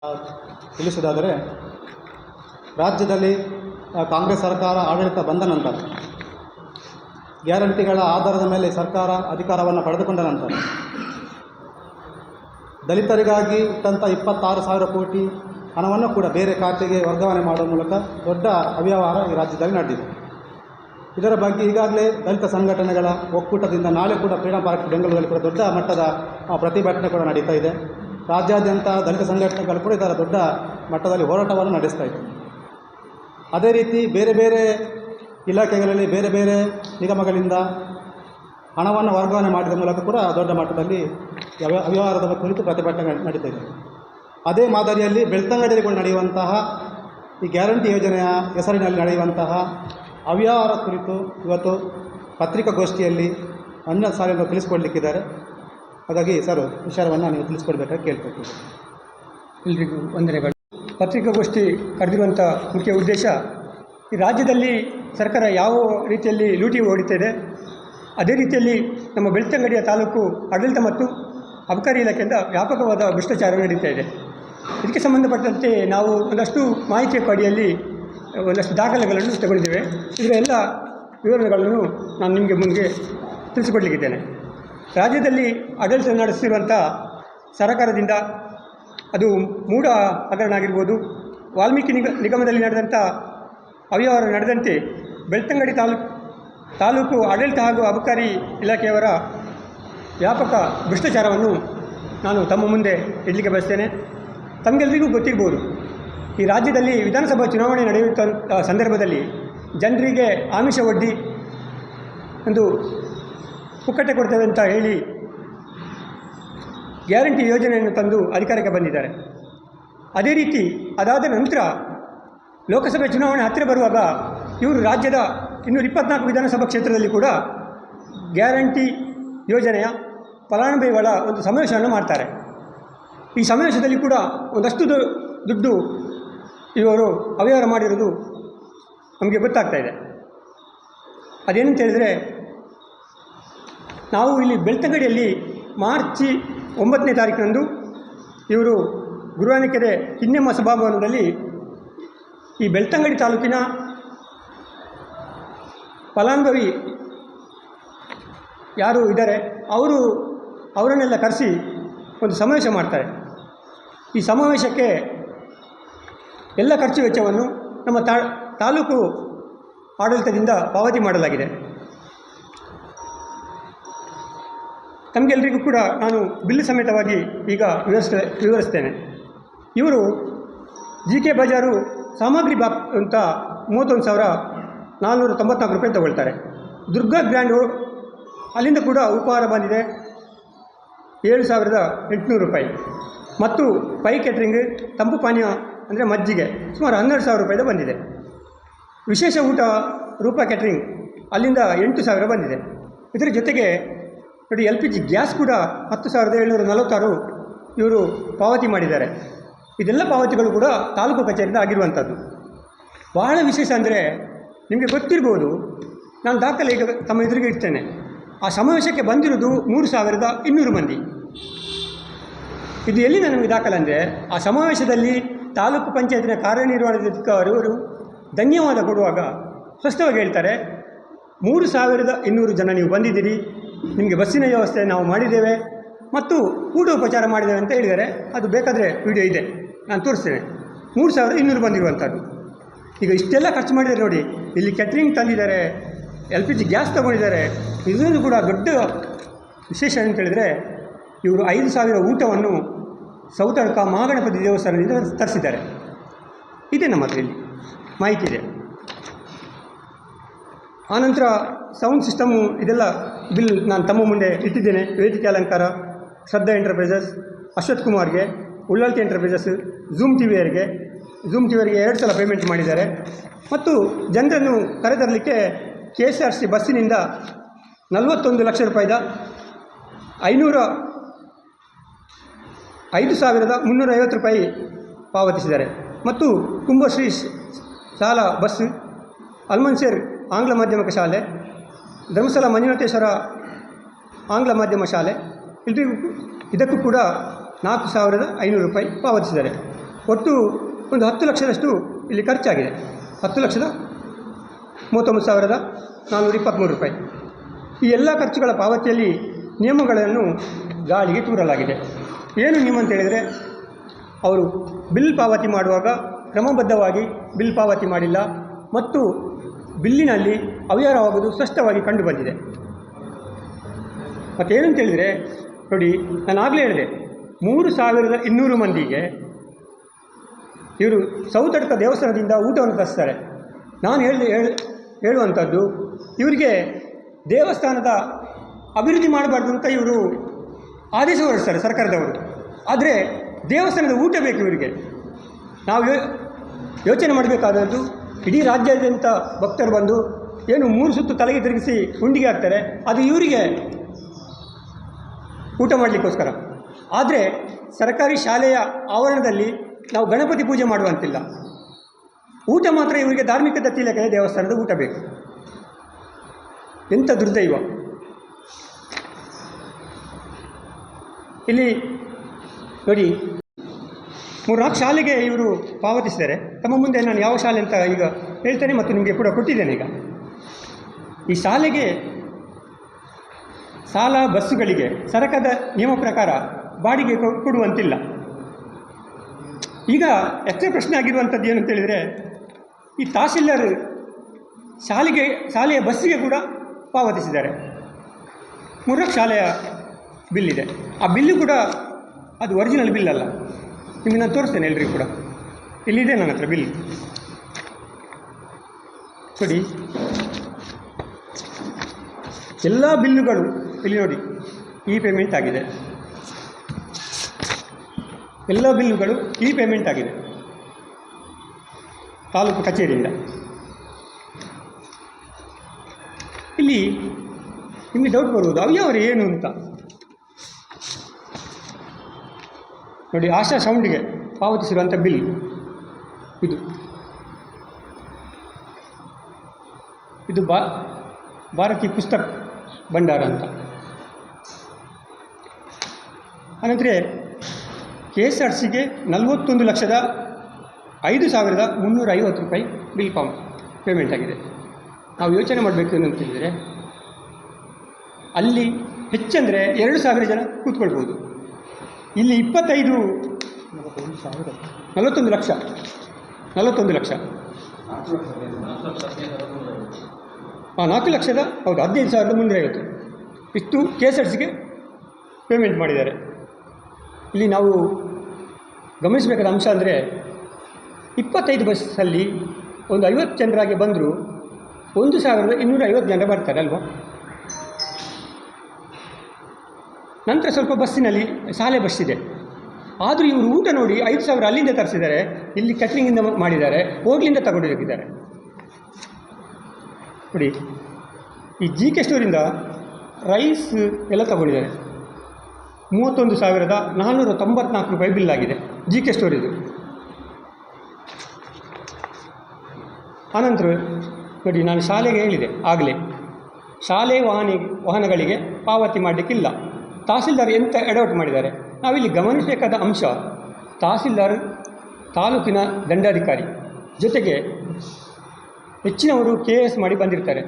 ತಿಳಿಸುವುದಾದರೆ, ರಾಜ್ಯದಲ್ಲಿ ಕಾಂಗ್ರೆಸ್ ಸರ್ಕಾರ ಆಡಳಿತ ಬಂದ ನಂತರ ಗ್ಯಾರಂಟಿಗಳ ಆಧಾರದ ಮೇಲೆ ಸರ್ಕಾರ ಅಧಿಕಾರವನ್ನು ಪಡೆದುಕೊಂಡ ನಂತರ ದಲಿತರಿಗಾಗಿ ಇಟ್ಟಂಥ 26,000 ಕೋಟಿ ಹಣವನ್ನು ಕೂಡ ಬೇರೆ ಖಾತೆಗೆ ವರ್ಗಾವಣೆ ಮಾಡುವ ಮೂಲಕ ದೊಡ್ಡ ಅವ್ಯವಹಾರ ಈ ರಾಜ್ಯದಲ್ಲಿ ನಡೆದಿದೆ. ಇದರ ಬಗ್ಗೆ ಈಗಾಗಲೇ ದಲಿತ ಸಂಘಟನೆಗಳ ಒಕ್ಕೂಟದಿಂದ ನಾಳೆ ಕೂಡ ಫ್ರೀಡಂ ಪಾರ್ಕ್ ಬೆಂಗಳೂರಲ್ಲಿ ಕೂಡ ದೊಡ್ಡ ಮಟ್ಟದ ಪ್ರತಿಭಟನೆ ಕೂಡ ನಡೀತಾ ಇದೆ. ರಾಜ್ಯಾದ್ಯಂತ ದಲಿತ ಸಂಘಟನೆಗಳು ಕೂಡ ಇದರ ದೊಡ್ಡ ಮಟ್ಟದಲ್ಲಿ ಹೋರಾಟವನ್ನು ನಡೆಸ್ತಾ ಇದೆ. ಅದೇ ರೀತಿ ಬೇರೆ ಬೇರೆ ಇಲಾಖೆಗಳಲ್ಲಿ ಬೇರೆ ಬೇರೆ ನಿಗಮಗಳಿಂದ ಹಣವನ್ನು ವರ್ಗಾವಣೆ ಮಾಡಿದ ಮೂಲಕ ಕೂಡ ದೊಡ್ಡ ಮಟ್ಟದಲ್ಲಿ ಅವ್ಯವಹಾರದ ಕುರಿತು ಪ್ರತಿಭಟನೆ ನಡೀತಾ ಇದೆ. ಅದೇ ಮಾದರಿಯಲ್ಲಿ ಬೆಳ್ತಂಗಡಿಯಲ್ಲಿ ಕೂಡ ನಡೆಯುವಂತಹ ಈ ಗ್ಯಾರಂಟಿ ಯೋಜನೆಯ ಹೆಸರಿನಲ್ಲಿ ನಡೆಯುವಂತಹ ಅವ್ಯವಹಾರ ಕುರಿತು ಇವತ್ತು ಪತ್ರಿಕಾಗೋಷ್ಠಿಯಲ್ಲಿ ಅನ್ನ ಸಾಲಿನ ತಿಳಿಸ್ಕೊಡ್ಲಿಕ್ಕಿದ್ದಾರೆ. ಹಾಗಾಗಿ ಸರ್, ವಿಚಾರವನ್ನು ನೀವು ತಿಳಿಸ್ಕೊಡ್ಬೇಕಾಗಿ ಕೇಳ್ಕೊಳ್ತೀವಿ. ಎಲ್ರಿಗೂ ವಂದನೆಗಳು. ಪತ್ರಿಕಾಗೋಷ್ಠಿ ಕರೆದಿರುವಂಥ ಮುಖ್ಯ ಉದ್ದೇಶ, ಈ ರಾಜ್ಯದಲ್ಲಿ ಸರ್ಕಾರ ಯಾವ ರೀತಿಯಲ್ಲಿ ಲೂಟಿ ಹೊಡಿತಿದೆ, ಅದೇ ರೀತಿಯಲ್ಲಿ ನಮ್ಮ ಬೆಳ್ತಂಗಡಿಯ ತಾಲೂಕು ಆಡಳಿತ ಮತ್ತು ಅಬಕಾರಿ ಇಲಾಖೆಯಿಂದ ವ್ಯಾಪಕವಾದ ಭ್ರಷ್ಟಾಚಾರ ನಡೀತಾ ಇದೆ. ಇದಕ್ಕೆ ಸಂಬಂಧಪಟ್ಟಂತೆ ನಾವು ಒಂದಷ್ಟು ಮಾಹಿತಿಯ ಅಡಿಯಲ್ಲಿ ಒಂದಷ್ಟು ದಾಖಲೆಗಳನ್ನು ತಗೊಂಡಿದ್ದೇವೆ. ಇದರ ಎಲ್ಲ ವಿವರಣೆಗಳನ್ನು ನಾನು ನಿಮಗೆ ಮುಂದೆ ತಿಳಿಸಿಕೊಡಲಿಕ್ಕಿದ್ದೇನೆ. ರಾಜ್ಯದಲ್ಲಿ ಆಡಳಿತ ನಡೆಸಿರುವಂಥ ಸರ್ಕಾರದಿಂದ ಅದು ಮೂಢ ಹಗರಣ ಆಗಿರ್ಬೋದು, ವಾಲ್ಮೀಕಿ ನಿಗಮದಲ್ಲಿ ನಡೆದಂಥ ಅವ್ಯವಹಾರ ನಡೆದಂತೆ ಬೆಳ್ತಂಗಡಿ ತಾಲೂಕು ಆಡಳಿತ ಹಾಗೂ ಅಬಕಾರಿ ಇಲಾಖೆಯವರ ವ್ಯಾಪಕ ಭ್ರಷ್ಟಾಚಾರವನ್ನು ನಾನು ತಮ್ಮ ಮುಂದೆ ಇಡಲಿಕ್ಕೆ ಬಯಸ್ತೇನೆ. ತಮಗೆಲ್ಲರಿಗೂ ಗೊತ್ತಿರ್ಬೋದು, ಈ ರಾಜ್ಯದಲ್ಲಿ ವಿಧಾನಸಭಾ ಚುನಾವಣೆ ನಡೆಯುವಂಥ ಸಂದರ್ಭದಲ್ಲಿ ಜನರಿಗೆ ಆಮಿಷ ಒಡ್ಡಿ ಒಂದು ಪುಕ್ಕಟೆ ಕೊಡ್ತೇವೆ ಅಂತ ಹೇಳಿ ಗ್ಯಾರಂಟಿ ಯೋಜನೆಯನ್ನು ತಂದು ಅಧಿಕಾರಕ್ಕೆ ಬಂದಿದ್ದಾರೆ. ಅದೇ ರೀತಿ ಅದಾದ ನಂತರ ಲೋಕಸಭೆ ಚುನಾವಣೆ ಹತ್ತಿರ ಬರುವಾಗ ಇವರು ರಾಜ್ಯದ 224 ವಿಧಾನಸಭಾ ಕ್ಷೇತ್ರದಲ್ಲಿ ಕೂಡ ಗ್ಯಾರಂಟಿ ಯೋಜನೆಯ ಫಲಾನುಭವಿಗಳ ಒಂದು ಸಮಾವೇಶವನ್ನು ಮಾಡ್ತಾರೆ. ಈ ಸಮಾವೇಶದಲ್ಲಿ ಕೂಡ ಒಂದಷ್ಟು ದುಡ್ಡು ಇವರು ಅವ್ಯವಹಾರ ಮಾಡಿರೋದು ನಮಗೆ ಗೊತ್ತಾಗ್ತಾ ಇದೆ. ಅದೇನಂತ ಹೇಳಿದರೆ, ನಾವು ಇಲ್ಲಿ ಬೆಳ್ತಂಗಡಿಯಲ್ಲಿ ಮಾರ್ಚ್ 9ನೇ ತಾರೀಕಿನಂದು ಇವರು ಗುರುವಾನಕೆರೆ ಕಿನ್ನೆಮ್ಮ ಸಭಾಭವನದಲ್ಲಿ ಈ ಬೆಳ್ತಂಗಡಿ ತಾಲೂಕಿನ ಫಲಾನುಭವಿ ಯಾರು ಇದ್ದಾರೆ ಅವರನ್ನೆಲ್ಲ ಕರೆಸಿ ಒಂದು ಸಮಾವೇಶ ಮಾಡ್ತಾರೆ. ಈ ಸಮಾವೇಶಕ್ಕೆ ಎಲ್ಲ ಖರ್ಚು ವೆಚ್ಚವನ್ನು ನಮ್ಮ ತಾಲೂಕು ಆಡಳಿತದಿಂದ ಪಾವತಿ ಮಾಡಲಾಗಿದೆ. ತಮಗೆಲ್ಲರಿಗೂ ಕೂಡ ನಾನು ಬಿಲ್ ಸಮೇತವಾಗಿ ಈಗ ವಿವರಿಸ್ತೇನೆ. ಇವರು GK ಬಜಾರು ಸಾಮಗ್ರಿ ಅಂತ 31,494 ರೂಪಾಯಿ ತಗೊಳ್ತಾರೆ. ದುರ್ಗಾ ಗ್ರ್ಯಾಂಡು ಅಲ್ಲಿಂದ ಕೂಡ ಉಪಹಾರ ಬಂದಿದೆ 7,800 ರೂಪಾಯಿ. ಮತ್ತು ಪೈ ಕ್ಯಾಟ್ರಿಂಗ್ ತಂಪು ಪಾನೀಯ ಅಂದರೆ ಮಜ್ಜಿಗೆ ಸುಮಾರು 12,000 ರೂಪಾಯಿದ ಬಂದಿದೆ. ವಿಶೇಷ ಊಟ ರೂಪಾ ಕ್ಯಾಟ್ರಿಂಗ್ ಅಲ್ಲಿಂದ 8,000 ಬಂದಿದೆ. ಇದರ ಜೊತೆಗೆ ನೋಡಿ, LPG ಗ್ಯಾಸ್ ಕೂಡ 10,746 ಇವರು ಪಾವತಿ ಮಾಡಿದ್ದಾರೆ. ಇದೆಲ್ಲ ಪಾವತಿಗಳು ಕೂಡ ತಾಲೂಕು ಕಚೇರಿಯಿಂದ ಆಗಿರುವಂಥದ್ದು. ಬಹಳ ವಿಶೇಷ ಅಂದರೆ, ನಿಮಗೆ ಗೊತ್ತಿರ್ಬೋದು, ನಾನು ದಾಖಲೆ ಈಗ ತಮ್ಮ ಎದುರಿಗೆ ಇಡ್ತೇನೆ. ಆ ಸಮಾವೇಶಕ್ಕೆ ಬಂದಿರೋದು 3,200 ಮಂದಿ. ಇದು ಎಲ್ಲಿಂದ ನಮಗೆ ದಾಖಲೆ ಅಂದರೆ, ಆ ಸಮಾವೇಶದಲ್ಲಿ ತಾಲೂಕು ಪಂಚಾಯತಿನ ಕಾರ್ಯನಿರ್ವಹಣಾಧಿಕಾರಿಯವರು ಧನ್ಯವಾದ ಕೊಡುವಾಗ ಸ್ಪಷ್ಟವಾಗಿ ಹೇಳ್ತಾರೆ, 3,200 ಜನ ನೀವು ಬಂದಿದ್ದೀರಿ, ನಿಮಗೆ ಬಸ್ಸಿನ ವ್ಯವಸ್ಥೆ ನಾವು ಮಾಡಿದ್ದೇವೆ ಮತ್ತು ಊಟೋಪಚಾರ ಮಾಡಿದ್ದೇವೆ ಅಂತ ಹೇಳಿದ್ದಾರೆ. ಅದು ಬೇಕಾದರೆ ವಿಡಿಯೋ ಇದೆ, ನಾನು ತೋರಿಸ್ತೇನೆ. 3,200 ಬಂದಿರುವಂಥದ್ದು. ಈಗ ಇಷ್ಟೆಲ್ಲ ಖರ್ಚು ಮಾಡಿದ್ದಾರೆ ನೋಡಿ. ಇಲ್ಲಿ ಕ್ಯಾಟ್ರಿಂಗ್ ತಂದಿದ್ದಾರೆ, LPG ಗ್ಯಾಸ್ ತೊಗೊಂಡಿದ್ದಾರೆ. ಇದೊಂದು ಕೂಡ ದೊಡ್ಡ ವಿಶೇಷ ಅಂತ ಹೇಳಿದರೆ, ಇವರು 5,000 ಊಟವನ್ನು ಸೌತಡ್ಕ ಮಹಾಗಣಪತಿ ದೇವಸ್ಥಾನದಿಂದ ತರಿಸಿದ್ದಾರೆ. ಇದೆ ನಮ್ಮ ಹತ್ರ ಇಲ್ಲಿ ಮಾಹಿತಿ ಇದೆ. ಆನಂತರ ಸೌಂಡ್ ಸಿಸ್ಟಮು ಇದೆಲ್ಲ ಬಿಲ್ ನಾನು ತಮ್ಮ ಮುಂದೆ ಇಟ್ಟಿದ್ದೇನೆ. ವೇದಿಕೆ ಅಲಂಕಾರ, ಶ್ರದ್ಧಾ ಎಂಟರ್ಪ್ರೈಸಸ್, ಅಶ್ವಥ್ ಕುಮಾರ್ಗೆ, ಉಳ್ಳಾಲ್ತಿ ಎಂಟರ್ಪ್ರೈಸಸ್, ಝೂಮ್ ಟಿವಿಯವರಿಗೆ 2 ಸಲ ಪೇಮೆಂಟ್ ಮಾಡಿದ್ದಾರೆ. ಮತ್ತು ಜನರನ್ನು ಕರೆತರಲಿಕ್ಕೆ KSRTC ಬಸ್ಸಿನಿಂದ 41 ಲಕ್ಷ ರೂಪಾಯಿದ 5,350 ರೂಪಾಯಿ ಪಾವತಿಸಿದ್ದಾರೆ. ಮತ್ತು ಕುಂಭಶ್ರೀ ಶಾಲಾ ಬಸ್, ಅಲ್ಮನ್ಸೇರ್ ಆಂಗ್ಲ ಮಾಧ್ಯಮಿಕ ಶಾಲೆ, ಧರ್ಮಸ್ಥಳ ಮಂಜುನಾಥೇಶ್ವರ ಆಂಗ್ಲ ಮಾಧ್ಯಮ ಶಾಲೆ, ಇದಕ್ಕೂ ಕೂಡ 4,500 ರೂಪಾಯಿ ಪಾವತಿಸಿದ್ದಾರೆ. ಒಟ್ಟು ಒಂದು 10 ಲಕ್ಷದಷ್ಟು ಇಲ್ಲಿ ಖರ್ಚಾಗಿದೆ. 10,39,423 ರೂಪಾಯಿ. ಈ ಎಲ್ಲ ಖರ್ಚುಗಳ ಪಾವತಿಯಲ್ಲಿ ನಿಯಮಗಳನ್ನು ಗಾಳಿಗೆ ತೂರಲಾಗಿದೆ. ಏನು ನಿಯಮ ಅಂತ ಹೇಳಿದರೆ, ಅವರು ಬಿಲ್ ಪಾವತಿ ಮಾಡುವಾಗ ಕ್ರಮಬದ್ಧವಾಗಿ ಬಿಲ್ ಪಾವತಿ ಮಾಡಿಲ್ಲ ಮತ್ತು ಬಿಲ್ಲಿನಲ್ಲಿ ಅವ್ಯವಹಾರವಾಗುವುದು ಸ್ಪಷ್ಟವಾಗಿ ಕಂಡುಬಂದಿದೆ. ಮತ್ತೇನಂತ ಹೇಳಿದರೆ ನೋಡಿ, ನಾನು ಆಗಲೇ ಹೇಳಿದೆ 3,200 ಮಂದಿಗೆ ಇವರು ಸೌತಡ್ಕ ದೇವಸ್ಥಾನದಿಂದ ಊಟವನ್ನು ತರಿಸ್ತಾರೆ. ನಾನು ಹೇಳುವಂಥದ್ದು, ಇವರಿಗೆ ದೇವಸ್ಥಾನದ ಅಭಿವೃದ್ಧಿ ಮಾಡಬಾರ್ದು ಅಂತ ಇವರು ಆದೇಶ ಹೊರಡಿಸ್ತಾರೆ ಸರ್ಕಾರದವರು. ಆದರೆ ದೇವಸ್ಥಾನದ ಊಟ ಬೇಕು ಇವರಿಗೆ. ನಾವು ಯೋಚನೆ ಮಾಡಬೇಕಾದದ್ದು, ಇಡೀ ರಾಜ್ಯಾದ್ಯಂತ ಭಕ್ತರು ಬಂದು ಏನು 3 ಸುತ್ತು ತಲೆಗೆ ತಿರುಗಿಸಿ ಉಂಡಿಗೆ ಹಾಕ್ತಾರೆ, ಅದು ಇವರಿಗೆ ಊಟ ಮಾಡಲಿಕ್ಕೋಸ್ಕರ. ಆದರೆ ಸರ್ಕಾರಿ ಶಾಲೆಯ ಆವರಣದಲ್ಲಿ ನಾವು ಗಣಪತಿ ಪೂಜೆ ಮಾಡುವಂತಿಲ್ಲ. ಊಟ ಮಾತ್ರ ಇವರಿಗೆ ಧಾರ್ಮಿಕ ದತ್ತಿ ಇಲಾಖೆಯ ದೇವಸ್ಥಾನದ ಊಟ ಬೇಕು. ಎಂಥ ದುರ್ದೈವ! ಇಲ್ಲಿ ನೋಡಿ, 3-4 ಶಾಲೆಗೆ ಇವರು ಪಾವತಿಸಿದ್ದಾರೆ. ತಮ್ಮ ಮುಂದೆ ನಾನು ಯಾವ ಶಾಲೆ ಅಂತ ಈಗ ಹೇಳ್ತೇನೆ ಮತ್ತು ನಿಮಗೆ ಕೂಡ ಕೊಟ್ಟಿದ್ದೇನೆ. ಈಗ ಈ ಶಾಲೆಗೆ ಶಾಲಾ ಬಸ್ಸುಗಳಿಗೆ ಸರ್ಕಾರದ ನಿಯಮ ಪ್ರಕಾರ ಬಾಡಿಗೆ ಕೊಡುವಂತಿಲ್ಲ. ಈಗ ಎಷ್ಟೇ ಪ್ರಶ್ನೆ ಆಗಿರುವಂಥದ್ದು ಏನು ಅಂತ ಹೇಳಿದರೆ, ಈ ತಹಸೀಲ್ದಾರ್ ಶಾಲೆಯ ಬಸ್ಸಿಗೆ ಕೂಡ ಪಾವತಿಸಿದ್ದಾರೆ. 3 ಶಾಲೆಯ ಬಿಲ್ ಇದೆ. ಆ ಬಿಲ್ಲು ಕೂಡ ಅದು ಒರಿಜಿನಲ್ ಬಿಲ್ ಅಲ್ಲ. ನಿಮಗೆ ನಾನು ತೋರಿಸ್ತೇನೆ ಎಲ್ರಿಗೂ ಕೂಡ. ಇಲ್ಲಿದೆ ನನ್ನ ಹತ್ರ ಬಿಲ್ ನೋಡಿ. ಎಲ್ಲ ಬಿಲ್ಲುಗಳು ಇಲ್ಲಿ ನೋಡಿ, ಈ ಪೇಮೆಂಟ್ ಆಗಿದೆ. ಎಲ್ಲ ಬಿಲ್ಲುಗಳು ಈ ಪೇಮೆಂಟ್ ಆಗಿದೆ ತಾಲೂಕು ಕಚೇರಿಯಿಂದ. ಇಲ್ಲಿ ನಿಮಗೆ ಡೌಟ್ ಬರ್ಬೋದು, ಅವ್ಯಾವರು ಏನು ಅಂತ ನೋಡಿ. ಆಶಾ ಸೌಂಡಿಗೆ ಪಾವತಿಸಿರುವಂಥ ಬಿಲ್ ಇದು ಭಾರತಿ ಪುಸ್ತಕ ಭಂಡಾರ ಅಂತ. ಅನಂತರ KSRTCಗೆ 41,05,350 ರೂಪಾಯಿ ಬಿಲ್ ಪೇಮೆಂಟ್ ಆಗಿದೆ. ನಾವು ಯೋಚನೆ ಮಾಡಬೇಕು ಏನಂತ ಹೇಳಿದರೆ, ಅಲ್ಲಿ ಹೆಚ್ಚಂದರೆ 2,000 ಜನ ಕೂತ್ಕೊಳ್ಬೋದು. ಇಲ್ಲಿ 41 ಲಕ್ಷ 4 ಲಕ್ಷದ ಹೌದು 15,350 ಇಷ್ಟು KSRTCಗೆ ಪೇಮೆಂಟ್ ಮಾಡಿದ್ದಾರೆ. ಇಲ್ಲಿ ನಾವು ಗಮನಿಸಬೇಕಾದ ಅಂಶ ಅಂದರೆ, 25 ಬಸ್ಸಲ್ಲಿ ಒಂದು 50 ಜನರಾಗಿ ಬಂದರೂ 1,250 ಜನ ಬರ್ತಾರೆ ಅಲ್ವಾ. ನಂತರ ಸ್ವಲ್ಪ ಬಸ್ಸಿನಲ್ಲಿ ಶಾಲೆ ಬಸ್ ಇದೆ. ಆದರೂ ಇವರು ಊಟ ನೋಡಿ 5,000 ಅಲ್ಲಿಂದ ತರಿಸಿದ್ದಾರೆ, ಇಲ್ಲಿ ಕ್ಯಾಟ್ರಿಂಗಿಂದ ಮಾಡಿದ್ದಾರೆ, ಹೋಗ್ಲಿಂದ ತಗೊಂಡು ಹೋಗಿದ್ದಾರೆ ನೋಡಿ. ಈ GK ಸ್ಟೋರಿಂದ ರೈಸ್ ಎಲ್ಲ ತಗೊಂಡಿದ್ದಾರೆ. 31,494 ರೂಪಾಯಿ ಬಿಲ್ ಆಗಿದೆ GK ಸ್ಟೋರಿದು. ಆನಂತರ ನೋಡಿ, ನಾನು ಶಾಲೆಗೆ ಹೇಳಿದೆ ಆಗಲೇ, ಶಾಲೆ ವಾಹನಗಳಿಗೆ ಪಾವತಿ ಮಾಡಲಿಕ್ಕಿಲ್ಲ. ತಹಸೀಲ್ದಾರ್ ಎಂತ ಎಡವಟ್ಟು ಮಾಡಿದ್ದಾರೆ. ನಾವಿಲ್ಲಿ ಗಮನಿಸಬೇಕಾದ ಅಂಶ, ತಹಸೀಲ್ದಾರ್ ತಾಲೂಕಿನ ದಂಡಾಧಿಕಾರಿ, ಜೊತೆಗೆ ಹೆಚ್ಚಿನವರು KS ಮಾಡಿ ಬಂದಿರ್ತಾರೆ.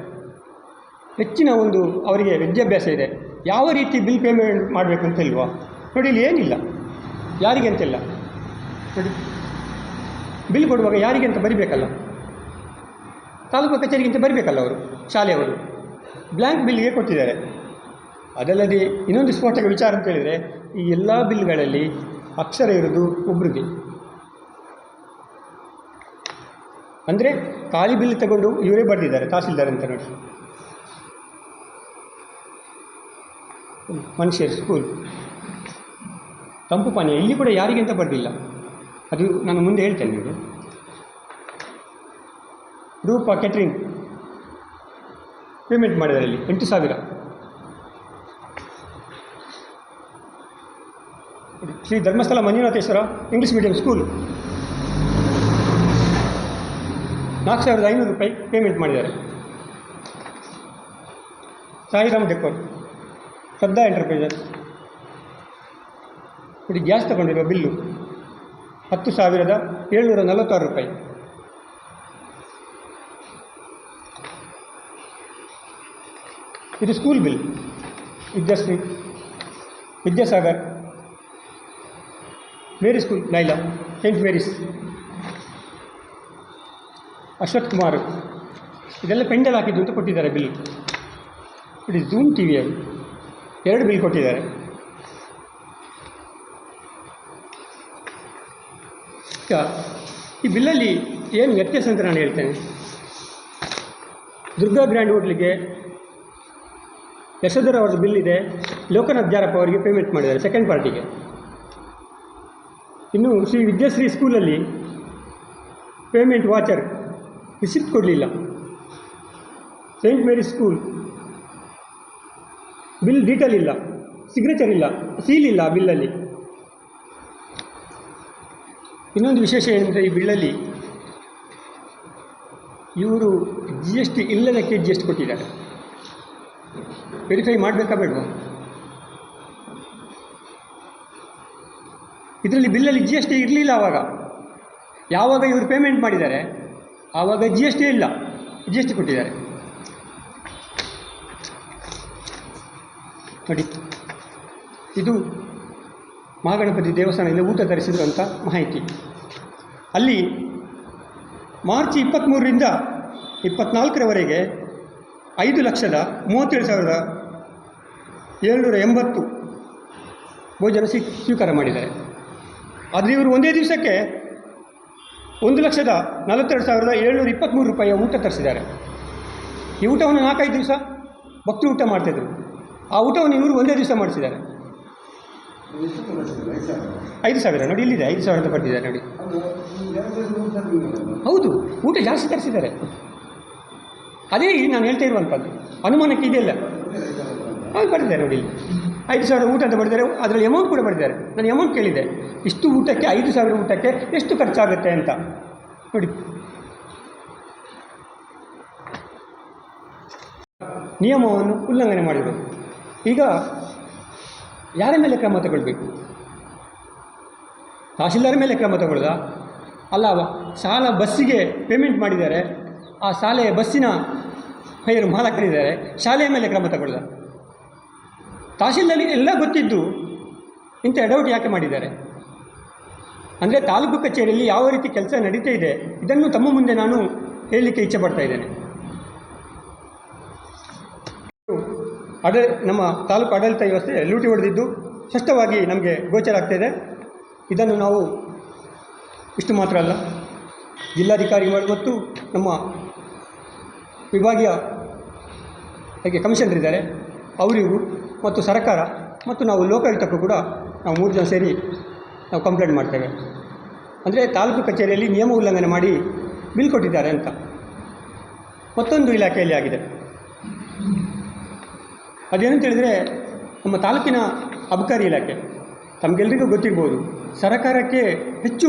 ಹೆಚ್ಚಿನ ಒಂದು ಅವರಿಗೆ ವಿದ್ಯಾಭ್ಯಾಸ ಇದೆ. ಯಾವ ರೀತಿ ಬಿಲ್ ಪೇಮೆಂಟ್ ಮಾಡಬೇಕು ಅಂತ ಇಲ್ವಾ ನೋಡಿ. ಇಲ್ಲಿ ಏನಿಲ್ಲ, ಯಾರಿಗೆ ಅಂತಿಲ್ಲ ನೋಡಿ. ಬಿಲ್ ಕೊಡುವಾಗ ಯಾರಿಗೆ ಅಂತ ಬರಿಬೇಕಲ್ಲ, ತಾಲೂಕು ಕಚೇರಿಗಿಂತ ಬರಿಬೇಕಲ್ಲ ಅವರು, ಶಾಲೆಯವರು. ಬ್ಲ್ಯಾಂಕ್ ಬಿಲ್ಗೆ ಕೊಟ್ಟಿದ್ದಾರೆ. ಅದಲ್ಲದೆ ಇನ್ನೊಂದು ಸ್ಫೋಟಕ ವಿಚಾರ ಅಂತ ಹೇಳಿದರೆ, ಈ ಎಲ್ಲ ಬಿಲ್ಗಳಲ್ಲಿ ಅಕ್ಷರ ಇರೋದು ಒಬ್ರಿಗೆ. ಅಂದರೆ ಖಾಲಿ ಬಿಲ್ ತಗೊಂಡು ಇವರೇ ಬರೆದಿದ್ದಾರೆ ತಹಸೀಲ್ದಾರ್ ಅಂತ ನೋಡಿ. ಮನುಷ್ಯರು ಸ್ಕೂಲ್ ತಂಪು ಪಾನೀಯ ಇಲ್ಲಿ ಕೂಡ ಯಾರಿಗೆ ಅಂತ ಬರೆದಿಲ್ಲ. ಅದು ನಾನು ಮುಂದೆ ಹೇಳ್ತೇನೆ ನಿಮಗೆ. ರೂಪ ಕ್ಯಾಟ್ರಿಂಗ್ ಪೇಮೆಂಟ್ ಮಾಡಿದ್ದಾರೆ ಇಲ್ಲಿ 8,000. Shri Dharmasthala Manjunatheshwara English Medium School 4,500 ರೂಪಾಯಿ ಪೇಮೆಂಟ್ ಮಾಡಿದ್ದಾರೆ. ಸಾಯಿರಾಮ್ ಡೆಕೋರ್, ಶ್ರದ್ಧಾ ಎಂಟರ್ಪ್ರೈಸಸ್ ನೋಡಿ. ಗ್ಯಾಸ್ ತಗೊಂಡಿರುವ ಬಿಲ್ಲು 10,746 ರೂಪಾಯಿ. ಇದು school bill. Vidyashree, Vidyasagar, Mary School, Laila, Saint Mary's, Ashwath Kumar, ಇದೆಲ್ಲ ಪೆಂಡಲ್ ಹಾಕಿದ್ದು ಅಂತ ಕೊಟ್ಟಿದ್ದಾರೆ ಬಿಲ್. ಇದು ಝೂಮ್ ಟಿ ವಿಯವರು 2 ಬಿಲ್ ಕೊಟ್ಟಿದ್ದಾರೆ. ಈಗ ಈ ಬಿಲ್ಲಲ್ಲಿ ಏನು ವ್ಯತ್ಯಾಸ ಅಂತ ನಾನು ಹೇಳ್ತೇನೆ. ದುರ್ಗಾ ಗ್ರ್ಯಾಂಡ್ ಹೋಟ್ಲಿಗೆ ಯಶೋಧರ್ ಅವ್ರದ್ದು ಬಿಲ್ ಇದೆ, ಲೋಕನಾಥ್ ಜಾರಪ್ಪ ಅವರಿಗೆ ಪೇಮೆಂಟ್ ಮಾಡಿದ್ದಾರೆ ಸೆಕೆಂಡ್ ಪಾರ್ಟಿಗೆ. ಇನ್ನು ಶ್ರೀ ವಿದ್ಯಾಶ್ರೀ ಸ್ಕೂಲಲ್ಲಿ ಪೇಮೆಂಟ್ ವಾಚರ್ ರಿಸಿಪ್ಟ್ ಕೊಡಲಿಲ್ಲ. ಸೇಂಟ್ ಮೇರಿ ಸ್ಕೂಲ್ ಬಿಲ್ ಡೀಟೇಲ್ ಇಲ್ಲ, ಸಿಗ್ನೇಚರ್ ಇಲ್ಲ, ಸೀಲ್ ಇಲ್ಲ ಆ ಬಿಲ್ಲಲ್ಲಿ. ಇನ್ನೊಂದು ವಿಶೇಷ ಏನಂದರೆ ಈ ಬಿಲ್ಲಲ್ಲಿ ಇವರು GST ಇಲ್ಲದಕ್ಕೆ GST ಕೊಟ್ಟಿದ್ದಾರೆ. ವೆರಿಫೈ ಮಾಡಬೇಕಾ ಬೇಡವಾ? ಇದರಲ್ಲಿ ಬಿಲ್ಲಲ್ಲಿ GST ಇರಲಿಲ್ಲ ಆವಾಗ. ಯಾವಾಗ ಇವರು ಪೇಮೆಂಟ್ ಮಾಡಿದ್ದಾರೆ ಆವಾಗ GST ಇಲ್ಲ, GST ಕೊಟ್ಟಿದ್ದಾರೆ. ನೋಡಿ, ಇದು ಮಹಾಗಣಪತಿ ದೇವಸ್ಥಾನದಿಂದ ಊಟ ತರಿಸಿದ್ರು ಅಂತ ಮಾಹಿತಿ. ಅಲ್ಲಿ ಮಾರ್ಚ್ 23ರಿಂದ 24ರವರೆಗೆ 5,37,780 ಭೋಜನ ಸ್ವೀಕಾರ ಮಾಡಿದ್ದಾರೆ. ಆದರೆ ಇವರು ಒಂದೇ ದಿವಸಕ್ಕೆ 1,42,723 ರೂಪಾಯಿಯ ಊಟ ತರಿಸಿದ್ದಾರೆ. ಈ ಊಟವನ್ನು 4-5 ದಿವಸ ಭಕ್ತರು ಊಟ ಮಾಡ್ತಾಯಿದ್ರು. ಆ ಊಟವನ್ನು ಇವರು ಒಂದೇ ದಿವಸ ಮಾಡಿಸಿದ್ದಾರೆ. 5,000 ನೋಡಿ, ಇಲ್ಲಿದೆ 5,000 ಅಂತ ಬರ್ತಿದ್ದಾರೆ ನೋಡಿ. ಹೌದು, ಊಟ ಜಾಸ್ತಿ ತರಿಸಿದ್ದಾರೆ. ಅದೇ ನಾನು ಹೇಳ್ತಾ ಇರುವಂಥದ್ದು, ಅನುಮಾನಕ್ಕೆ ಇದೆಯಲ್ಲ. ಹೌದು, ಬರ್ತಿದ್ದಾರೆ ನೋಡಿ, 5,000 ಊಟ ಅಂತ ಮಾಡಿದ್ದಾರೆ. ಅದರಲ್ಲಿ ಅಮೌಂಟ್ ಕೂಡ ಮಾಡಿದ್ದಾರೆ. ನಾನು ಅಮೌಂಟ್ ಕೇಳಿದೆ, ಇಷ್ಟು ಊಟಕ್ಕೆ 5,000 ಊಟಕ್ಕೆ ಎಷ್ಟು ಖರ್ಚಾಗುತ್ತೆ ಅಂತ ನೋಡಿ. ನಿಯಮವನ್ನು ಉಲ್ಲಂಘನೆ ಮಾಡಿದರು. ಈಗ ಯಾರ ಮೇಲೆ ಕ್ರಮ ತಗೊಳ್ಬೇಕು? ತಹಶೀಲ್ದಾರ್ ಮೇಲೆ ಕ್ರಮ ತಗೊಳ್ಳೋದಾ? ಅಲ್ಲ, ಶಾಲಾ ಬಸ್ಸಿಗೆ ಪೇಮೆಂಟ್ ಮಾಡಿದ್ದಾರೆ, ಆ ಶಾಲೆಯ ಬಸ್ಸಿನ ಏನು ಮಾಲಕರಿದ್ದಾರೆ, ಶಾಲೆಯ ಮೇಲೆ ಕ್ರಮ ತಗೊಳ್ಳೋದಾ? ತಹಶೀಲ್ದಾರ್ ಎಲ್ಲ ಗೊತ್ತಿದ್ದು ಇಂಥ ಎಡವಟ್ಟು ಯಾಕೆ ಮಾಡಿದ್ದಾರೆ? ಅಂದರೆ ತಾಲೂಕು ಕಚೇರಿಯಲ್ಲಿ ಯಾವ ರೀತಿ ಕೆಲಸ ನಡೀತಾ ಇದೆ ಇದನ್ನು ತಮ್ಮ ಮುಂದೆ ನಾನು ಹೇಳಲಿಕ್ಕೆ ಇಚ್ಛೆ ಪಡ್ತಾ ಇದ್ದೇನೆ. ನಮ್ಮ ತಾಲೂಕು ಆಡಳಿತ ವ್ಯವಸ್ಥೆ ಲೂಟಿ ಹೊಡೆದಿದ್ದು ಸ್ಪಷ್ಟವಾಗಿ ನಮಗೆ ಗೋಚರ ಆಗ್ತಾಯಿದೆ. ಇದನ್ನು ನಾವು ಇಷ್ಟು ಮಾತ್ರ ಅಲ್ಲ, ಜಿಲ್ಲಾಧಿಕಾರಿಗಳು ಮತ್ತು ನಮ್ಮ ವಿಭಾಗೀಯ ಕಮಿಷನರ್ ಇದ್ದಾರೆ, ಅವರಿಗೂ ಮತ್ತು ಸರ್ಕಾರ ಮತ್ತು ನಾವು ಲೋಕಾಯುಕ್ತಕ್ಕೂ ಕೂಡ ನಾವು 3 ಜನ ಸೇರಿ ನಾವು ಕಂಪ್ಲೇಂಟ್ ಮಾಡ್ತೇವೆ. ಅಂದರೆ ತಾಲೂಕು ಕಚೇರಿಯಲ್ಲಿ ನಿಯಮ ಉಲ್ಲಂಘನೆ ಮಾಡಿ ಬಿಲ್ ಕೊಟ್ಟಿದ್ದಾರೆ ಅಂತ. ಮತ್ತೊಂದು ಇಲಾಖೆಯಲ್ಲಿ ಆಗಿದೆ. ಅದೇನಂತ ಹೇಳಿದರೆ, ನಮ್ಮ ತಾಲೂಕಿನ ಅಬಕಾರಿ ಇಲಾಖೆ. ತಮಗೆಲ್ಲರಿಗೂ ಗೊತ್ತಿರ್ಬೋದು, ಸರ್ಕಾರಕ್ಕೆ ಹೆಚ್ಚು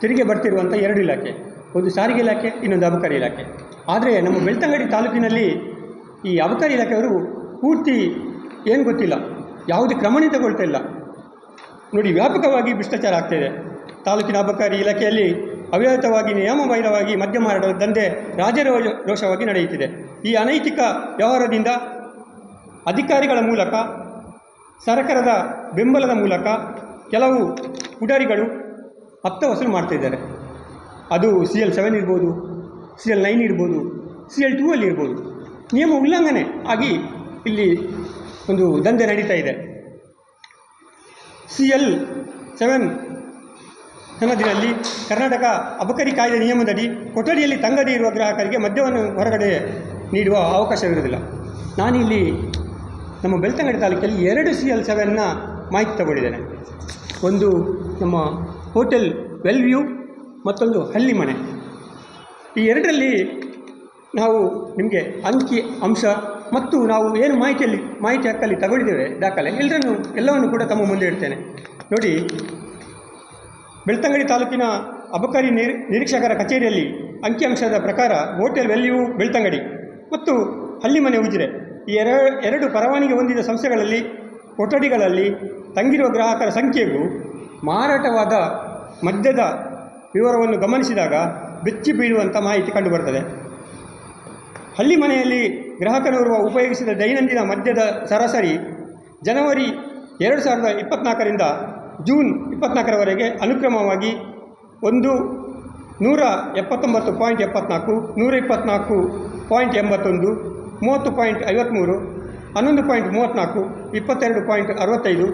ತೆರಿಗೆ ಬರ್ತಿರುವಂಥ 2 ಇಲಾಖೆ, ಒಂದು ಸಾರಿಗೆ ಇಲಾಖೆ, ಇನ್ನೊಂದು ಅಬಕಾರಿ ಇಲಾಖೆ. ಆದರೆ ನಮ್ಮ ಬೆಳ್ತಂಗಡಿ ತಾಲೂಕಿನಲ್ಲಿ ಈ ಅಬಕಾರಿ ಇಲಾಖೆಯವರು ಪೂರ್ತಿ ಏನು ಗೊತ್ತಿಲ್ಲ, ಯಾವುದೇ ಕ್ರಮಣೆ ತಗೊಳ್ತಾ ಇಲ್ಲ. ನೋಡಿ, ವ್ಯಾಪಕವಾಗಿ ಭ್ರಷ್ಟಾಚಾರ ಆಗ್ತಾಯಿದೆ. ತಾಲೂಕಿನ ಅಬಕಾರಿ ಇಲಾಖೆಯಲ್ಲಿ ಅವ್ಯಾಹತವಾಗಿ ನಿಯಮಬಾಹಿರವಾಗಿ ಮದ್ಯ ಮಾರಾಟದ ದಂಧೆ ರಾಜರೋಷವಾಗಿ ನಡೆಯುತ್ತಿದೆ. ಈ ಅನೈತಿಕ ವ್ಯವಹಾರದಿಂದ ಅಧಿಕಾರಿಗಳ ಮೂಲಕ, ಸರ್ಕಾರದ ಬೆಂಬಲದ ಮೂಲಕ ಕೆಲವು ಪುಡಾರಿಗಳು ಹಪ್ತ ವಸೂಲು ಮಾಡ್ತಾಯಿದ್ದಾರೆ. ಅದು CL7 ಇರ್ಬೋದು, CL9 ಇರ್ಬೋದು, CL2 ಅಲ್ಲಿ ಇರ್ಬೋದು. ನಿಯಮ ಉಲ್ಲಂಘನೆ ಆಗಿ ಇಲ್ಲಿ ಒಂದು ದಂಧೆ ನಡೀತಾ ಇದೆ. CL7 ಸನದಿನಲ್ಲಿ ಕರ್ನಾಟಕ ಅಬಕಾರಿ ಕಾಯ್ದೆ ನಿಯಮದಡಿ ಕೊಠಡಿಯಲ್ಲಿ ತಂಗದೇ ಇರುವ ಗ್ರಾಹಕರಿಗೆ ಮದ್ಯವನ್ನು ಹೊರಗಡೆ ನೀಡುವ ಅವಕಾಶವಿರುವುದಿಲ್ಲ. ನಾನಿಲ್ಲಿ ನಮ್ಮ ಬೆಳ್ತಂಗಡಿ ತಾಲೂಕಲ್ಲಿ 2 CL7ನ ಮಾಹಿತಿ ತಗೊಂಡಿದ್ದೇನೆ. ಒಂದು ನಮ್ಮ ಹೋಟೆಲ್ ವೆಲ್ವ್ಯೂ, ಮತ್ತೊಂದು ಹಳ್ಳಿಮನೆ. ಈ 2ರಲ್ಲಿ ನಾವು ನಿಮಗೆ ಅಂಕಿ ಅಂಶ ಮತ್ತು ನಾವು ಏನು ಮಾಹಿತಿ ಹಕ್ಕಲ್ಲಿ ತಗೊಂಡಿದ್ದೇವೆ ದಾಖಲೆ ಎಲ್ಲವನ್ನು ಕೂಡ ತಮ್ಮ ಮುಂದೆ ಇಡ್ತೇನೆ. ನೋಡಿ, ಬೆಳ್ತಂಗಡಿ ತಾಲೂಕಿನ ಅಬಕಾರಿ ನಿರೀಕ್ಷಕರ ಕಚೇರಿಯಲ್ಲಿ ಅಂಕಿಅಂಶದ ಪ್ರಕಾರ ಹೋಟೆಲ್ ವೆಲ್ವ್ಯೂ ಬೆಳ್ತಂಗಡಿ ಮತ್ತು ಹಳ್ಳಿಮನೆ ಉಜಿರೆ ಈ 2 ಪರವಾನಗಿ ಹೊಂದಿದ ಸಂಸ್ಥೆಗಳಲ್ಲಿ ಕೊಠಡಿಗಳಲ್ಲಿ ತಂಗಿರುವ ಗ್ರಾಹಕರ ಸಂಖ್ಯೆಗೂ ಮಾರಾಟವಾದ ಮದ್ಯದ ವಿವರವನ್ನು ಗಮನಿಸಿದಾಗ ಬೆಚ್ಚಿ ಬೀಳುವಂಥ ಮಾಹಿತಿ ಕಂಡುಬರ್ತದೆ. ಹಳ್ಳಿ ಮನೆಯಲ್ಲಿ ಗ್ರಾಹಕನೋರ್ವ ಉಪಯೋಗಿಸಿದ ದೈನಂದಿನ ಮದ್ಯದ ಸರಾಸರಿ ಜನವರಿ 2024ರಿಂದ ಜೂನ್ 24ರವರೆಗೆ ಅನುಕ್ರಮವಾಗಿ 179.74, 124.81, 30.53, 11.34, 22.65,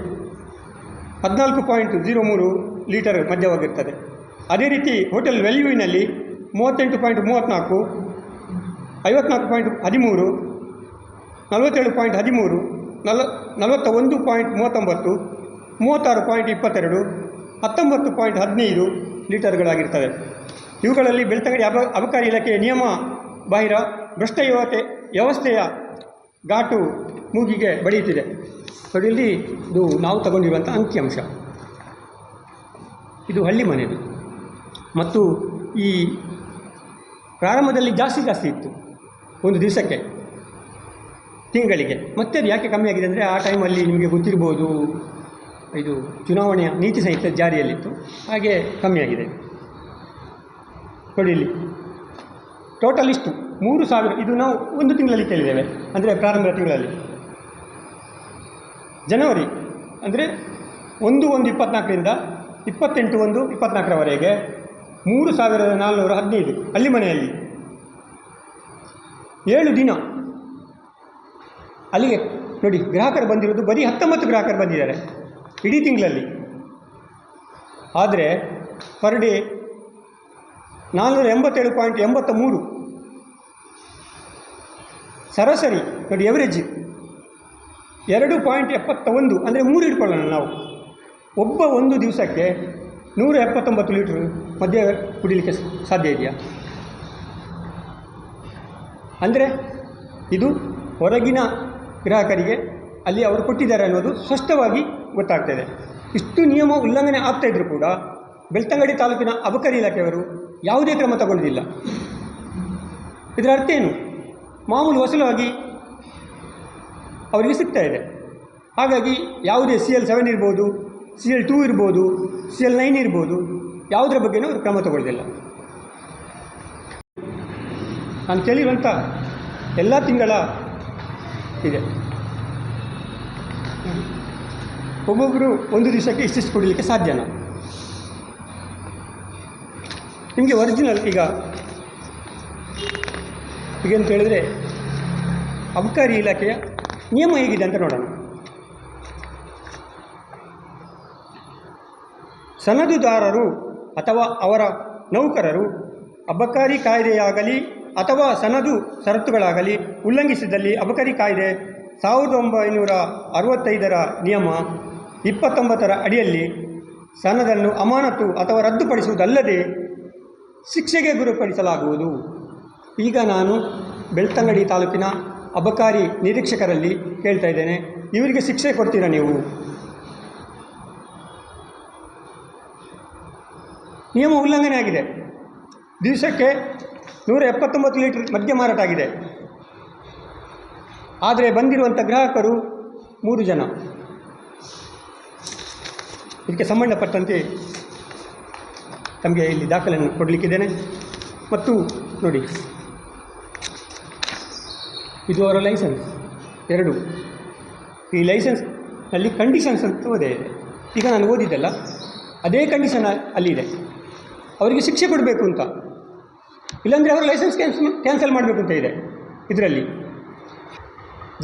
14.03 ಲೀಟರ್ ಮದ್ಯವಾಗಿರ್ತದೆ. ಅದೇ ರೀತಿ ಹೋಟೆಲ್ ವೆಲ್ಯೂವಿನಲ್ಲಿ 38.34, 54.13, 47.13, 41.39, 36.22, 19.15 ಲೀಟರ್ಗಳಾಗಿರ್ತದೆ. ಇವುಗಳಲ್ಲಿ ಬೆಳ್ತಂಗಡಿ ಅಬಕಾರಿ ಇಲಾಖೆಯ ನಿಯಮ ಬಾಹಿರ ಭ್ರಷ್ಟ ವ್ಯವಸ್ಥೆಯ ಘಾಟು ಮೂಗಿಗೆ ಬಡಿಯುತ್ತಿದೆ. ನೋಡಿ, ಇಲ್ಲಿ ಇದು ನಾವು ತಗೊಂಡಿರುವಂಥ ಅಂಕಿಅಂಶ. ಇದು ಹಳ್ಳಿ ಮನೆಯದು. ಮತ್ತು ಈ ಪ್ರಾರಂಭದಲ್ಲಿ ಜಾಸ್ತಿ ಇತ್ತು ಒಂದು ದಿವಸಕ್ಕೆ, ತಿಂಗಳಿಗೆ. ಮತ್ತೆ ಅದು ಯಾಕೆ ಕಮ್ಮಿ ಆಗಿದೆ ಅಂದರೆ, ಆ ಟೈಮಲ್ಲಿ ನಿಮಗೆ ಗೊತ್ತಿರ್ಬೋದು, ಇದು ಚುನಾವಣೆಯ ನೀತಿ ಸಂಹಿತೆ ಜಾರಿಯಲ್ಲಿತ್ತು, ಹಾಗೆ ಕಮ್ಮಿಯಾಗಿದೆ. ನೋಡಿ, ಇಲ್ಲಿ ಟೋಟಲ್ ಇಷ್ಟು 3,000. ಇದು ನಾವು ಒಂದು ತಿಂಗಳಲ್ಲಿ ಕೇಳಿದ್ದೇವೆ, ಅಂದರೆ ಪ್ರಾರಂಭದ ತಿಂಗಳಲ್ಲಿ. ಜನವರಿ ಅಂದರೆ 1/1/24ರಿಂದ 28/1/24ರವರೆಗೆ 3,415 ಹಳ್ಳಿ ಮನೆಯಲ್ಲಿ 7 ದಿನ. ಅಲ್ಲಿಗೆ ನೋಡಿ, ಗ್ರಾಹಕರು ಬಂದಿರೋದು ಬರೀ 19 ಗ್ರಾಹಕರು ಬಂದಿದ್ದಾರೆ ಇಡೀ ತಿಂಗಳಲ್ಲಿ. ಆದರೆ ಪರ್ ಡೇ 487.83 ಸರಾಸರಿ. ನೋಡಿ, ಎವರೇಜ್ 2.71, ಅಂದರೆ 3 ಇಟ್ಕೊಳ್ಳೋಣ ನಾವು. ಒಬ್ಬ ಒಂದು ದಿವಸಕ್ಕೆ 179 ಲೀಟ್ರ್ ಮದ್ಯ ಕುಡಿಲಿಕ್ಕೆ ಸಾಧ್ಯ ಇದೆಯಾ? ಅಂದರೆ ಇದು ಹೊರಗಿನ ಗ್ರಾಹಕರಿಗೆ ಅಲ್ಲಿ ಅವರು ಕೊಟ್ಟಿದ್ದಾರೆ ಅನ್ನೋದು ಸ್ಪಷ್ಟವಾಗಿ ಗೊತ್ತಾಗ್ತದೆ. ಇಷ್ಟು ನಿಯಮ ಉಲ್ಲಂಘನೆ ಆಗ್ತಾಯಿದ್ರು ಕೂಡ ಬೆಳ್ತಂಗಡಿ ತಾಲೂಕಿನ ಅಬಕಾರಿ ಇಲಾಖೆಯವರು ಯಾವುದೇ ಕ್ರಮ ತಗೊಂಡಿಲ್ಲ. ಇದರ ಅರ್ಥ ಏನು? ಮಾಮೂಲು ವಸೂಲಾಗಿ ಅವರಿಗೆ ಸಿಗ್ತಾ ಇದೆ. ಹಾಗಾಗಿ ಯಾವುದೇ CL7 ಇರ್ಬೋದು, CL2 ಇರ್ಬೋದು, CL9 ಇರ್ಬೋದು, ಯಾವುದರ ಬಗ್ಗೆಯೂ ಅವರು ಕ್ರಮ ತಗೊಳ್ಳೋದಿಲ್ಲ. ನಾನು ಕೇಳಿರುವಂಥ ಎಲ್ಲ ತಿಂಗಳ ಇದೆ. ಒಬ್ಬೊಬ್ಬರು ಒಂದು ದಿವಸಕ್ಕೆ ಇಷ್ಟಿಷ್ಟು ಕೊಡಲಿಕ್ಕೆ ಸಾಧ್ಯನಾ? ನಿಮಗೆ ಒರಿಜಿನಲ್ ಈಗಂತ ಹೇಳಿದರೆ ಅಬಕಾರಿ ಇಲಾಖೆಯ ನಿಯಮ ಹೇಗಿದೆ ಅಂತ ನೋಡೋಣ. ಸನದುದಾರರು ಅಥವಾ ಅವರ ನೌಕರರು ಅಬಕಾರಿ ಕಾಯ್ದೆಯಾಗಲಿ ಅಥವಾ ಸನದು ಷರತ್ತುಗಳಾಗಲಿ ಉಲ್ಲಂಘಿಸಿದಲ್ಲಿ ಅಬಕಾರಿ ಕಾಯ್ದೆ 1965ರ ನಿಯಮ 29ರ ಅಡಿಯಲ್ಲಿ ಸನದನ್ನು ಅಮಾನತು ಅಥವಾ ರದ್ದುಪಡಿಸುವುದಲ್ಲದೆ ಶಿಕ್ಷೆಗೆ ಗುರಿಪಡಿಸಲಾಗುವುದು. ಈಗ ನಾನು ಬೆಳ್ತಂಗಡಿ ತಾಲೂಕಿನ ಅಬಕಾರಿ ನಿರೀಕ್ಷಕರಲ್ಲಿ ಕೇಳ್ತಾ ಇದ್ದೇನೆ, ಇವರಿಗೆ ಶಿಕ್ಷೆ ಕೊಡ್ತೀರಾ ನೀವು? ನಿಯಮ ಉಲ್ಲಂಘನೆ ಆಗಿದೆ. ದಿವಸಕ್ಕೆ 179 ಲೀಟರ್ ಮದ್ಯ ಮಾರಾಟ ಆಗಿದೆ. ಆದರೆ ಬಂದಿರುವಂಥ ಗ್ರಾಹಕರು 3 ಜನ. ಇದಕ್ಕೆ ಸಂಬಂಧಪಟ್ಟಂತೆ ತಮಗೆ ಇಲ್ಲಿ ದಾಖಲೆಯನ್ನು ಕೊಡಲಿಕ್ಕಿದ್ದೇನೆ. ಮತ್ತು ನೋಡಿ, ಇದು ಅವರ ಲೈಸೆನ್ಸ್ 2. ಈ ಲೈಸೆನ್ಸ್ನಲ್ಲಿ ಕಂಡೀಷನ್ಸ್ ಅಂತ ಇದೆ. ಈಗ ನಾನು ಓದಿದ್ದಲ್ಲ, ಅದೇ ಕಂಡೀಷನ್ ಅಲ್ಲಿದೆ. ಅವರಿಗೆ ಶಿಕ್ಷೆ ಕೊಡಬೇಕು ಅಂತ, ಇಲ್ಲಾಂದರೆ ಅವರ ಲೈಸೆನ್ಸ್ ಕ್ಯಾನ್ಸಲ್ ಮಾಡಬೇಕು ಅಂತ ಇದೆ ಇದರಲ್ಲಿ.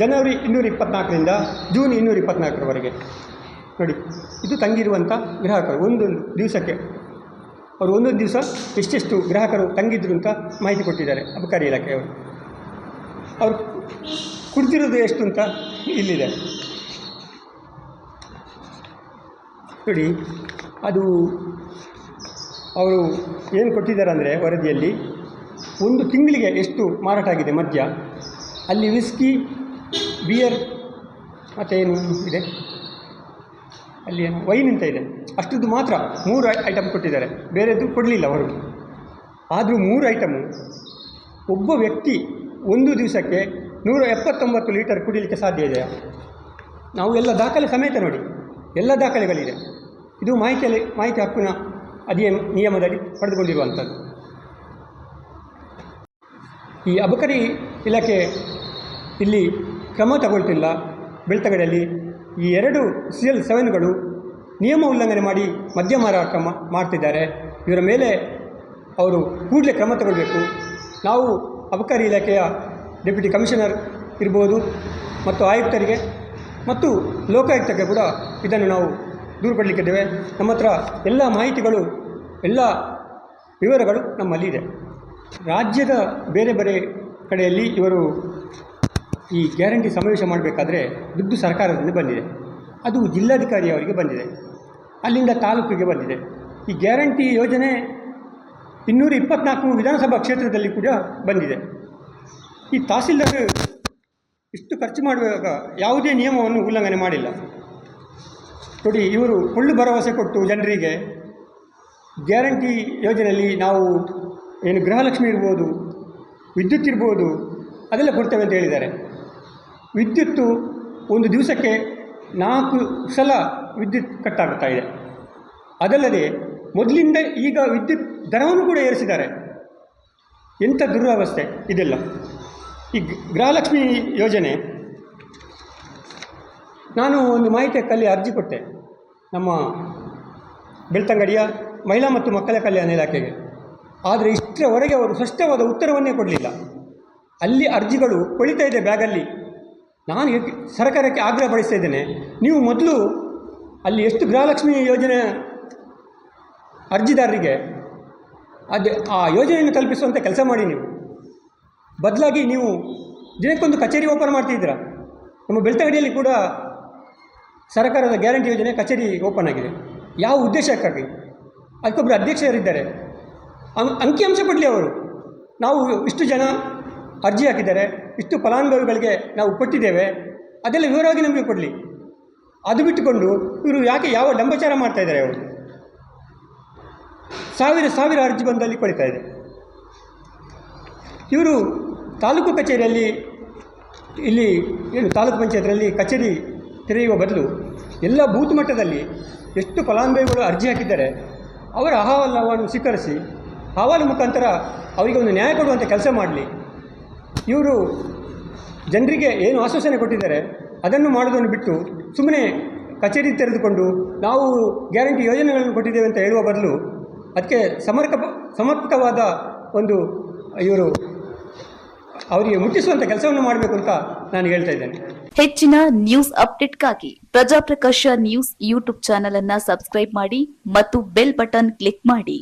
ಜನವರಿ 224ರಿಂದ ಜೂನ್ 224ರವರೆಗೆ ನೋಡಿ, ಇದು ತಂಗಿರುವಂಥ ಗ್ರಾಹಕರು ಒಂದೊಂದು ದಿವಸಕ್ಕೆ. ಅವರು ಒಂದೊಂದು ದಿವಸ ಎಷ್ಟೆಷ್ಟು ಗ್ರಾಹಕರು ತಂಗಿದ್ರು ಅಂತ ಮಾಹಿತಿ ಕೊಟ್ಟಿದ್ದಾರೆ ಅಬಕಾರಿ ಇಲಾಖೆಯವರು. ಅವರು ಕುಡಿದಿರೋದು ಎಷ್ಟು ಅಂತ ಇಲ್ಲಿದೆ ನೋಡಿ. ಅದು ಅವರು ಏನು ಕೊಟ್ಟಿದ್ದಾರೆ ಅಂದರೆ ವರದಿಯಲ್ಲಿ ಒಂದು ತಿಂಗಳಿಗೆ ಎಷ್ಟು ಮಾರಾಟ ಆಗಿದೆ ಮದ್ಯ. ಅಲ್ಲಿ ವಿಸ್ಕಿ, ಬಿಯರ್ ಮತ್ತು ಏನು ಇದೆ ಅಲ್ಲಿ, ಏನು ವೈನ್ ಅಂತ ಇದೆ, ಅಷ್ಟದ್ದು ಮಾತ್ರ 3 ಐಟಮ್ ಕೊಟ್ಟಿದ್ದಾರೆ. ಬೇರೆದು ಕೊಡಲಿಲ್ಲ ಅವರು. ಆದರೂ 3 ಐಟಮು ಒಬ್ಬ ವ್ಯಕ್ತಿ ಒಂದು ದಿವಸಕ್ಕೆ 179 ಲೀಟರ್ ಕುಡಿಲಿಕ್ಕೆ ಸಾಧ್ಯ ಇದೆಯಾ? ನಾವು ಎಲ್ಲ ದಾಖಲೆ ಸಮೇತ ನೋಡಿ, ಎಲ್ಲ ದಾಖಲೆಗಳಿದೆ. ಇದು ಮಾಹಿತಿ ಹಕ್ಕಿನ ನಿಯಮದಡಿ ಪಡೆದುಕೊಂಡಿರುವಂಥದ್ದು. ಈ ಅಬಕಾರಿ ಇಲಾಖೆ ಇಲ್ಲಿ ಕ್ರಮ ತಗೊಳ್ತಿಲ್ಲ. ಬೆಳ್ತಂಗಡಿಯಲ್ಲಿ ಈ 2 CL7ಗಳು ನಿಯಮ ಉಲ್ಲಂಘನೆ ಮಾಡಿ ಮದ್ಯ ಮಾರಾಟ ಮಾಡ್ತಿದ್ದಾರೆ. ಇವರ ಮೇಲೆ ಅವರು ಕೂಡಲೇ ಕ್ರಮ ತಗೊಳ್ಬೇಕು. ನಾವು ಅಬಕಾರಿ ಇಲಾಖೆಯ ಡೆಪ್ಯೂಟಿ ಕಮಿಷನರ್ ಇರ್ಬೋದು ಮತ್ತು ಆಯುಕ್ತರಿಗೆ ಮತ್ತು ಲೋಕಾಯುಕ್ತಕ್ಕೆ ಕೂಡ ಇದನ್ನು ನಾವು ದೂರು ಕೊಡಲಿಕ್ಕಿದ್ದೇವೆ. ನಮ್ಮ ಹತ್ರ ಎಲ್ಲ ಮಾಹಿತಿಗಳು, ಎಲ್ಲ ವಿವರಗಳು ನಮ್ಮಲ್ಲಿದೆ. ರಾಜ್ಯದ ಬೇರೆ ಬೇರೆ ಕಡೆಯಲ್ಲಿ ಇವರು ಈ ಗ್ಯಾರಂಟಿ ಸಮಾವೇಶ ಮಾಡಬೇಕಾದ್ರೆ ದುಡ್ಡು ಸರ್ಕಾರದಿಂದ ಬಂದಿದೆ, ಅದು ಜಿಲ್ಲಾಧಿಕಾರಿಯವರಿಗೆ ಬಂದಿದೆ, ಅಲ್ಲಿಂದ ತಾಲೂಕಿಗೆ ಬಂದಿದೆ. ಈ ಗ್ಯಾರಂಟಿ ಯೋಜನೆ 224 ವಿಧಾನಸಭಾ ಕ್ಷೇತ್ರದಲ್ಲಿ ಕೂಡ ಬಂದಿದೆ. ಈ ತಹಸೀಲ್ದಾರ್ ಇಷ್ಟು ಖರ್ಚು ಮಾಡುವಾಗ ಯಾವುದೇ ನಿಯಮವನ್ನು ಉಲ್ಲಂಘನೆ ಮಾಡಿಲ್ಲ. ನೋಡಿ, ಇವರು ಪೊಳ್ಳು ಭರವಸೆ ಕೊಟ್ಟು ಜನರಿಗೆ ಗ್ಯಾರಂಟಿ ಯೋಜನೆಯಲ್ಲಿ ನಾವು ಏನು ಗೃಹಲಕ್ಷ್ಮಿ ಇರ್ಬೋದು, ವಿದ್ಯುತ್ ಇರ್ಬೋದು, ಅದೆಲ್ಲ ಕೊಡ್ತೇವೆ ಅಂತ ಹೇಳಿದ್ದಾರೆ. ವಿದ್ಯುತ್ತು ಒಂದು ದಿವಸಕ್ಕೆ 4 ಸಲ ವಿದ್ಯುತ್ ಕಟ್ಟಾಗ್ತಾ ಇದೆ. ಅದಲ್ಲದೆ ಮೊದಲಿಂದ ಈಗ ವಿದ್ಯುತ್ ದರವನ್ನು ಕೂಡ ಏರಿಸಿದ್ದಾರೆ. ಎಂಥ ದುರವಸ್ಥೆ ಇದೆಲ್ಲ. ಈ ಗೃಹಲಕ್ಷ್ಮಿ ಯೋಜನೆ, ನಾನು ಒಂದು ಮಾಹಿತಿಯಲ್ಲಿ ಅರ್ಜಿ ಕೊಟ್ಟೆ ನಮ್ಮ ಬೆಳ್ತಂಗಡಿಯ ಮಹಿಳಾ ಮತ್ತು ಮಕ್ಕಳ ಕಲ್ಯಾಣ ಇಲಾಖೆಗೆ. ಆದರೆ ಇಷ್ಟರವರೆಗೆ ಅವರು ಸ್ಪಷ್ಟವಾದ ಉತ್ತರವನ್ನೇ ಕೊಡಲಿಲ್ಲ. ಅಲ್ಲಿ ಅರ್ಜಿಗಳು ಕೊಳಿತಾ ಇದೆ ಬ್ಯಾಗಲ್ಲಿ. ನಾನು ಸರ್ಕಾರಕ್ಕೆ ಆಗ್ರಹ ಪಡಿಸ್ತಾ ಇದ್ದೇನೆ, ನೀವು ಮೊದಲು ಅಲ್ಲಿ ಎಷ್ಟು ಗೃಹಲಕ್ಷ್ಮಿ ಯೋಜನೆ ಅರ್ಜಿದಾರರಿಗೆ ಆ ಯೋಜನೆಯನ್ನು ತಲುಪಿಸುವಂಥ ಕೆಲಸ ಮಾಡಿ. ನೀವು ಬದಲಾಗಿ ನೀವು ದಿನಕ್ಕೊಂದು ಕಚೇರಿ ಓಪನ್ ಮಾಡ್ತಿದ್ದೀರಾ. ನಮ್ಮ ಬೆಳ್ತಂಗಡಿಯಲ್ಲಿ ಕೂಡ ಸರ್ಕಾರದ ಗ್ಯಾರಂಟಿ ಯೋಜನೆ ಕಚೇರಿ ಓಪನ್ ಆಗಿದೆ. ಯಾವ ಉದ್ದೇಶಕ್ಕಾಗಿ? ಅದಕ್ಕೊಬ್ಬರು ಅಧ್ಯಕ್ಷರಿದ್ದಾರೆ, ಅಂಕಿಅಂಶ ಕೊಡಲಿ ಅವರು. ನಾವು ಇಷ್ಟು ಜನ ಅರ್ಜಿ ಹಾಕಿದ್ದಾರೆ, ಇಷ್ಟು ಫಲಾನುಭವಿಗಳಿಗೆ ನಾವು ಕೊಟ್ಟಿದ್ದೇವೆ, ಅದೆಲ್ಲ ವಿವರವಾಗಿ ನಮಗೆ ಕೊಡಲಿ. ಅದು ಬಿಟ್ಟುಕೊಂಡು ಇವರು ಯಾವ ಲೆಂಬಚಾರ ಮಾಡ್ತಾಯಿದ್ದಾರೆ. ಅವರು ಸಾವಿರ ಅರ್ಜಿ ಬಂದಲ್ಲಿ ಕೊಡ್ತಾ ಇದೆ. ಇವರು ತಾಲೂಕು ಕಚೇರಿಯಲ್ಲಿ, ಇಲ್ಲಿ ಏನು ತಾಲೂಕು ಪಂಚಾಯತ್ನಲ್ಲಿ ಕಚೇರಿ ತೆರೆಯುವ ಬದಲು ಎಲ್ಲ ಬೂತ್ ಮಟ್ಟದಲ್ಲಿ ಎಷ್ಟು ಫಲಾನುಭವಿಗಳು ಅರ್ಜಿ ಹಾಕಿದ್ದಾರೆ ಅವರ ಅಹವಾಲನ್ನು ಸ್ವೀಕರಿಸಿ ಅಹವಾಲು ಮುಖಾಂತರ ಅವರಿಗೆ ಒಂದು ನ್ಯಾಯ ಕೊಡುವಂಥ ಕೆಲಸ ಮಾಡಲಿ. ಇವರು ಜನರಿಗೆ ಏನು ಆಶ್ವಾಸನೆ ಕೊಟ್ಟಿದ್ದಾರೆ ಅದನ್ನು ಮಾಡೋದನ್ನು ಬಿಟ್ಟು ಸುಮ್ಮನೆ ಕಚೇರಿ ತೆರೆದುಕೊಂಡು ನಾವು ಗ್ಯಾರಂಟಿ ಯೋಜನೆಗಳನ್ನು ಕೊಟ್ಟಿದ್ದೇವೆ ಅಂತ ಹೇಳುವ ಬದಲು ಅದಕ್ಕೆ ಸಮರ್ಪಕವಾದ ಒಂದು ಇವರು ಅವರಿಗೆ ಮುಟ್ಟಿಸುವಂಥ ಕೆಲಸವನ್ನು ಮಾಡಬೇಕು ಅಂತ ನಾನು ಹೇಳ್ತಾ ಇದ್ದೇನೆ. ಹೆಚ್ಚಿನ news ಅಪ್ಡೇಟ್ಗಾಗಿ Prajaprakash news YouTube channel ಅನ್ನು ಸಬ್ಸ್ಕ್ರೈಬ್ ಮಾಡಿ ಮತ್ತು ಬೆಲ್ ಬಟನ್ ಕ್ಲಿಕ್ ಮಾಡಿ.